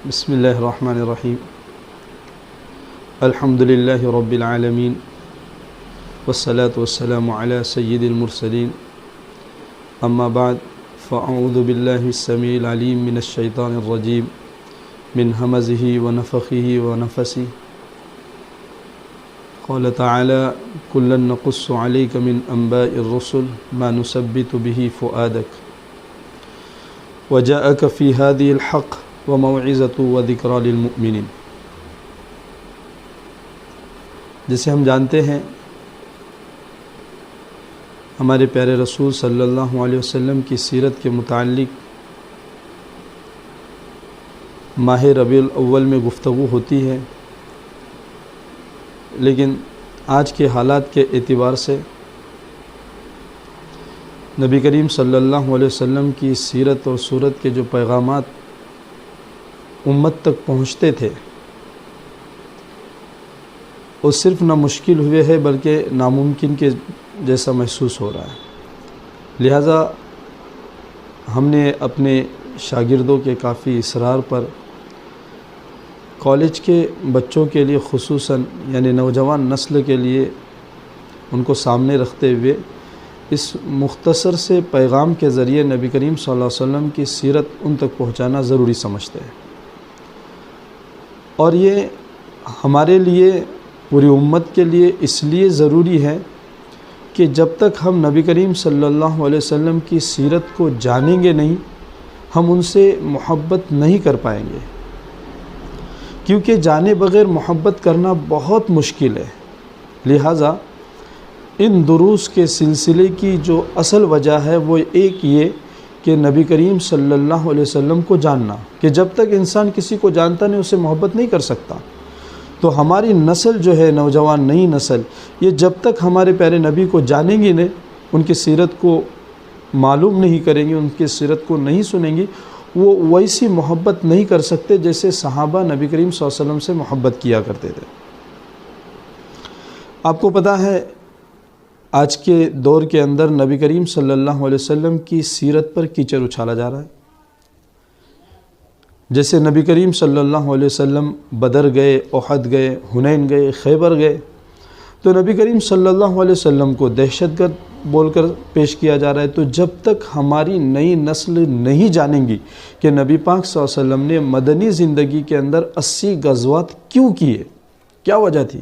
بسم اللہ الرحمن الرحیم الحمد للہ رب العالمین والصلاة والسلام علی سید المرسلین اما بعد فاعوذ باللہ السمیع العلیم من الشیطان الرجیم من ہمزہ ونفخہ ونفثہ قال تعالی کلا نقص علیک من انباء الرسل ما نثبت به فؤادک وجاءک فی هذه الحق وموعظۃ وذکریٰ للمؤمنین۔ جیسے ہم جانتے ہیں ہمارے پیارے رسول صلی اللہ علیہ وسلم کی سیرت کے متعلق ماہ ربیع الاول میں گفتگو ہوتی ہے، لیکن آج کے حالات کے اعتبار سے نبی کریم صلی اللہ علیہ وسلم کی سیرت اور صورت کے جو پیغامات امت تک پہنچتے تھے وہ صرف نہ مشکل ہوئے ہیں بلکہ ناممکن کے جیسا محسوس ہو رہا ہے۔ لہٰذا ہم نے اپنے شاگردوں کے کافی اصرار پر کالج کے بچوں کے لیے خصوصاً یعنی نوجوان نسل کے لیے ان کو سامنے رکھتے ہوئے اس مختصر سے پیغام کے ذریعے نبی کریم صلی اللہ علیہ وسلم کی سیرت ان تک پہنچانا ضروری سمجھتے ہیں، اور یہ ہمارے لیے پوری امت کے لیے اس لیے ضروری ہے کہ جب تک ہم نبی کریم صلی اللہ علیہ وسلم کی سیرت کو جانیں گے نہیں، ہم ان سے محبت نہیں کر پائیں گے، کیونکہ جانے بغیر محبت کرنا بہت مشکل ہے۔ لہٰذا ان دروس کے سلسلے کی جو اصل وجہ ہے وہ ایک یہ کہ نبی کریم صلی اللہ علیہ وسلم کو جاننا، کہ جب تک انسان کسی کو جانتا نہیں اسے محبت نہیں کر سکتا۔ تو ہماری نسل جو ہے نوجوان نئی نسل، یہ جب تک ہمارے پیارے نبی کو جانیں گی نہیں، ان کی سیرت کو معلوم نہیں کریں گی، ان کی سیرت کو نہیں سنیں گی، وہ ویسی محبت نہیں کر سکتے جیسے صحابہ نبی کریم صلی اللہ علیہ وسلم سے محبت کیا کرتے تھے۔ آپ کو پتہ ہے آج کے دور کے اندر نبی کریم صلی اللہ علیہ وسلم کی سیرت پر کیچڑ اچھالا جا رہا ہے۔ جیسے نبی کریم صلی اللہ علیہ وسلم بدر گئے، احد گئے، حنین گئے، خیبر گئے، تو نبی کریم صلی اللہ علیہ وسلم کو دہشت گرد بول کر پیش کیا جا رہا ہے۔ تو جب تک ہماری نئی نسل نہیں جانیں گی کہ نبی پاک صلی اللہ علیہ وسلم نے مدنی زندگی کے اندر 80 غزوات کیوں کیے، کیا وجہ تھی،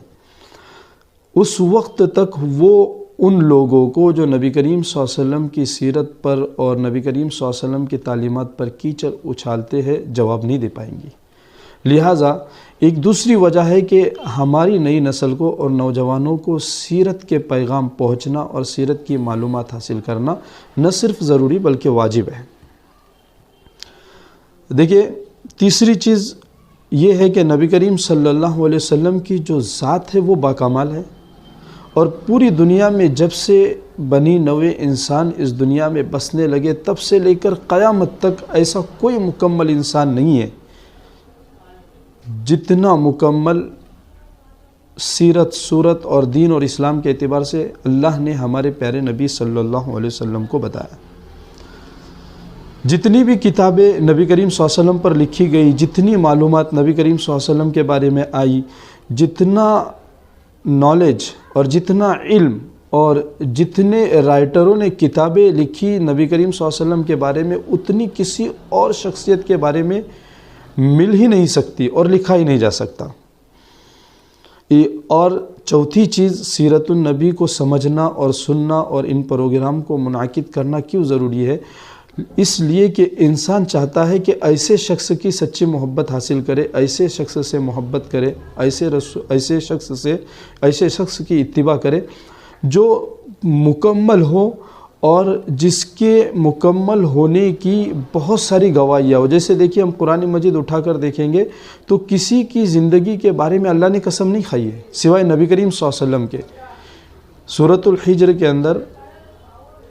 اس وقت تک وہ ان لوگوں کو جو نبی کریم صلی اللہ علیہ وسلم کی سیرت پر اور نبی کریم صلی اللہ علیہ وسلم کی تعلیمات پر کیچڑ اچھالتے ہیں جواب نہیں دے پائیں گی۔ لہٰذا ایک دوسری وجہ ہے کہ ہماری نئی نسل کو اور نوجوانوں کو سیرت کے پیغام پہنچنا اور سیرت کی معلومات حاصل کرنا نہ صرف ضروری بلکہ واجب ہے۔ دیکھیے تیسری چیز یہ ہے کہ نبی کریم صلی اللہ علیہ وسلم کی جو ذات ہے وہ باکمال ہے، اور پوری دنیا میں جب سے بنی نوع انسان اس دنیا میں بسنے لگے تب سے لے کر قیامت تک ایسا کوئی مکمل انسان نہیں ہے جتنا مکمل سیرت، صورت اور دین اور اسلام کے اعتبار سے اللہ نے ہمارے پیارے نبی صلی اللہ علیہ وسلم کو بتایا۔ جتنی بھی کتابیں نبی کریم صلی اللہ علیہ وسلم پر لکھی گئی، جتنی معلومات نبی کریم صلی اللہ علیہ وسلم کے بارے میں آئی، جتنا نالج اور جتنا علم اور جتنے رائٹروں نے کتابیں لکھی نبی کریم صلی اللہ علیہ وسلم کے بارے میں، اتنی کسی اور شخصیت کے بارے میں مل ہی نہیں سکتی اور لکھا ہی نہیں جا سکتا۔ اور چوتھی چیز سیرت النبی کو سمجھنا اور سننا اور ان پروگرام کو منعقد کرنا کیوں ضروری ہے؟ اس لیے کہ انسان چاہتا ہے کہ ایسے شخص کی سچی محبت حاصل کرے، ایسے شخص سے محبت کرے، ایسے شخص کی اتباع کرے جو مکمل ہو اور جس کے مکمل ہونے کی بہت ساری گواہیاں ہو۔ جیسے دیکھیے ہم قرآن مجید اٹھا کر دیکھیں گے تو کسی کی زندگی کے بارے میں اللہ نے قسم نہیں کھائی ہے سوائے نبی کریم صلی اللہ علیہ وسلم کے۔ سورۃ الحجر کے اندر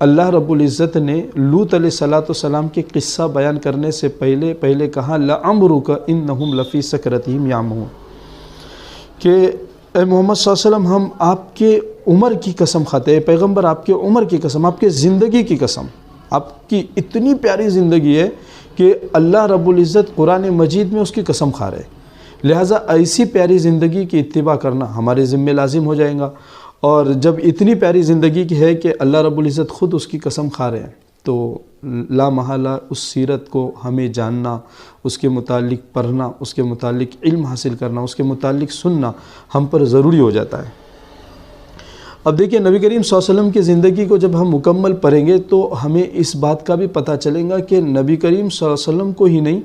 اللہ رب العزت نے لوط علیہ السلام کے قصہ بیان کرنے سے پہلے کہا لَعَمْرُكَ إِنَّهُمْ لَفِي سَكْرَتِهِمْ يَعْمَهُونَ، کہ اے محمد صلی اللہ علیہ وسلم ہم آپ کے عمر کی قسم کھاتے ہیں، پیغمبر آپ کے عمر کی قسم، آپ کے زندگی کی قسم، آپ کی اتنی پیاری زندگی ہے کہ اللہ رب العزت قرآن مجید میں اس کی قسم کھا رہے ہیں، لہٰذا ایسی پیاری زندگی کی اتباع کرنا ہمارے ذمہ لازم ہو جائے گا۔ اور جب اتنی پیاری زندگی کی ہے کہ اللہ رب العزت خود اس کی قسم کھا رہے ہیں، تو لا محالہ اس سیرت کو ہمیں جاننا، اس کے متعلق پڑھنا، اس کے متعلق علم حاصل کرنا، اس کے متعلق سننا ہم پر ضروری ہو جاتا ہے۔ اب دیکھیں نبی کریم صلی اللہ علیہ وسلم کی زندگی کو جب ہم مکمل پڑھیں گے تو ہمیں اس بات کا بھی پتہ چلے گا کہ نبی کریم صلی اللہ علیہ وسلم کو ہی نہیں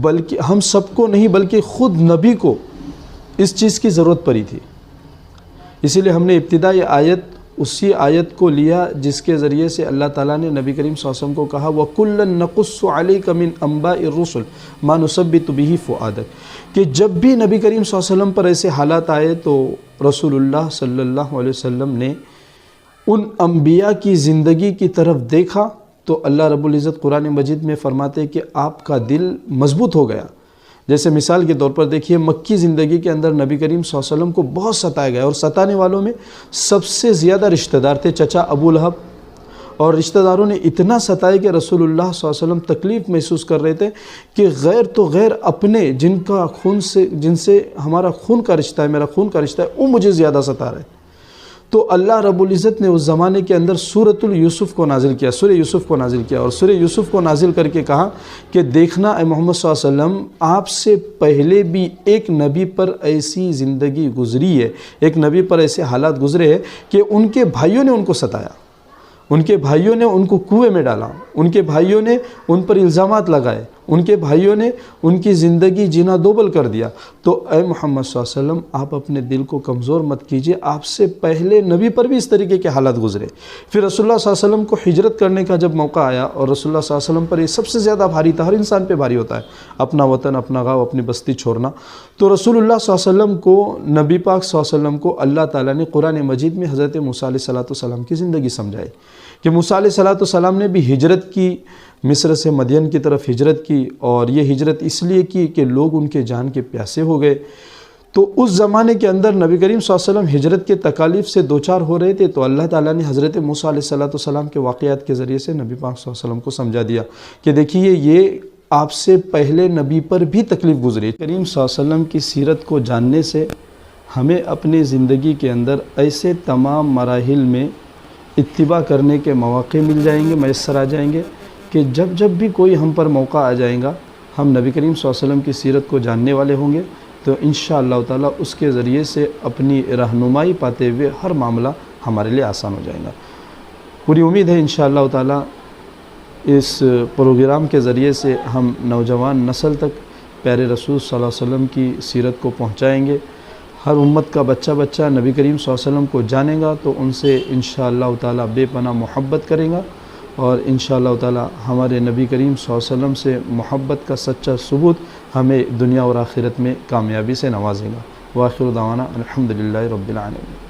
بلکہ ہم سب کو نہیں بلکہ خود نبی کو اس چیز کی ضرورت پڑی تھی۔ اسی لیے ہم نے ابتدا یہ آیت اسی آیت کو لیا جس کے ذریعے سے اللہ تعالیٰ نے نبی کریم صلی اللہ علیہ وسلم کو کہا وَكُلًّا نَقُصُّ عَلَيْكَ مِنْ أَنْبَاءِ الرُّسُلِ مَا نُثَبِّتُ بِهِ فُؤَادَكَ، کہ جب بھی نبی کریم صلی اللہ علیہ وسلم پر ایسے حالات آئے تو رسول اللہ صلی اللہ علیہ وسلم نے ان انبیاء کی زندگی کی طرف دیکھا تو اللہ رب العزت قرآن مجید میں فرماتے کہ آپ کا دل مضبوط ہو گیا۔ جیسے مثال کے طور پر دیکھیے مکی زندگی کے اندر نبی کریم صلی اللہ علیہ وسلم کو بہت ستایا گیا، اور ستانے والوں میں سب سے زیادہ رشتہ دار تھے چچا ابو لہب، اور رشتہ داروں نے اتنا ستایا کہ رسول اللہ صلی اللہ علیہ وسلم تکلیف محسوس کر رہے تھے کہ غیر تو غیر اپنے جن سے ہمارا خون کا رشتہ ہے، میرا خون کا رشتہ ہے، وہ مجھے زیادہ ستا رہے۔ تو اللہ رب العزت نے اس زمانے کے اندر سورۃ یوسف کو نازل کیا، سورہ یوسف کو نازل کیا، اور سورہ یوسف کو نازل کر کے کہا کہ دیکھنا اے محمد صلی اللہ علیہ وسلم، آپ سے پہلے بھی ایک نبی پر ایسی زندگی گزری ہے، ایک نبی پر ایسے حالات گزرے ہیں کہ ان کے بھائیوں نے ان کو ستایا، ان کے بھائیوں نے ان کو کنویں میں ڈالا، ان کے بھائیوں نے ان پر الزامات لگائے، ان کے بھائیوں نے ان کی زندگی جینا دوبل کر دیا۔ تو اے محمد صلی اللہ علیہ وسلم، آپ اپنے دل کو کمزور مت کیجیے، آپ سے پہلے نبی پر بھی اس طریقے کے حالات گزرے۔ پھر رسول اللہ صلی اللہ علیہ وسلم کو ہجرت کرنے کا جب موقع آیا، اور رسول اللہ صلی اللہ علیہ وسلم پر یہ سب سے زیادہ بھاری تھا، ہر انسان پہ بھاری ہوتا ہے اپنا وطن، اپنا گاؤں، اپنی بستی چھوڑنا، تو رسول اللہ صلی اللہ علیہ وسلم کو، نبی پاک صلی اللہ علیہ وسلم کو اللہ تعالیٰ نے قرآن مجید میں حضرت موسیٰ علیہ السلام کی زندگی سمجھائی کہ موسیٰ علیہ السلام نے بھی ہجرت کی، مصر سے مدین کی طرف ہجرت کی، اور یہ ہجرت اس لیے کی کہ لوگ ان کے جان کے پیاسے ہو گئے۔ تو اس زمانے کے اندر نبی کریم صلی اللہ علیہ وسلم ہجرت کے تکالیف سے دوچار ہو رہے تھے، تو اللہ تعالیٰ نے حضرت موسیٰ علیہ السلام کے واقعات کے ذریعے سے نبی پاک صلی اللہ علیہ وسلم کو سمجھا دیا کہ دیکھیے یہ آپ سے پہلے نبی پر بھی تکلیف گزری۔ کریم صلی اللہ علیہ وسلم کی سیرت کو جاننے سے ہمیں اپنی زندگی کے اندر ایسے تمام مراحل میں اتباع کرنے کے مواقع مل جائیں گے، میسر آ جائیں گے کہ جب بھی کوئی ہم پر موقع آ جائے گا، ہم نبی کریم صلی اللہ علیہ وسلم کی سیرت کو جاننے والے ہوں گے، تو انشاءاللہ تعالیٰ اس کے ذریعے سے اپنی رہنمائی پاتے ہوئے ہر معاملہ ہمارے لیے آسان ہو جائے گا۔ پوری امید ہے انشاءاللہ تعالیٰ اس پروگرام کے ذریعے سے ہم نوجوان نسل تک پیارے رسول صلی اللہ علیہ وسلم کی سیرت کو پہنچائیں گے۔ ہر امت کا بچہ نبی کریم صلی اللہ علیہ وسلم کو جانے گا تو ان سے انشاءاللہ تعالیٰ بے پناہ محبت کرے گا، اور انشاءاللہ تعالیٰ ہمارے نبی کریم صلی اللہ علیہ وسلم سے محبت کا سچا ثبوت ہمیں دنیا اور آخرت میں کامیابی سے نوازے گا۔ وآخر دعوانا الحمدللہ رب العالمین۔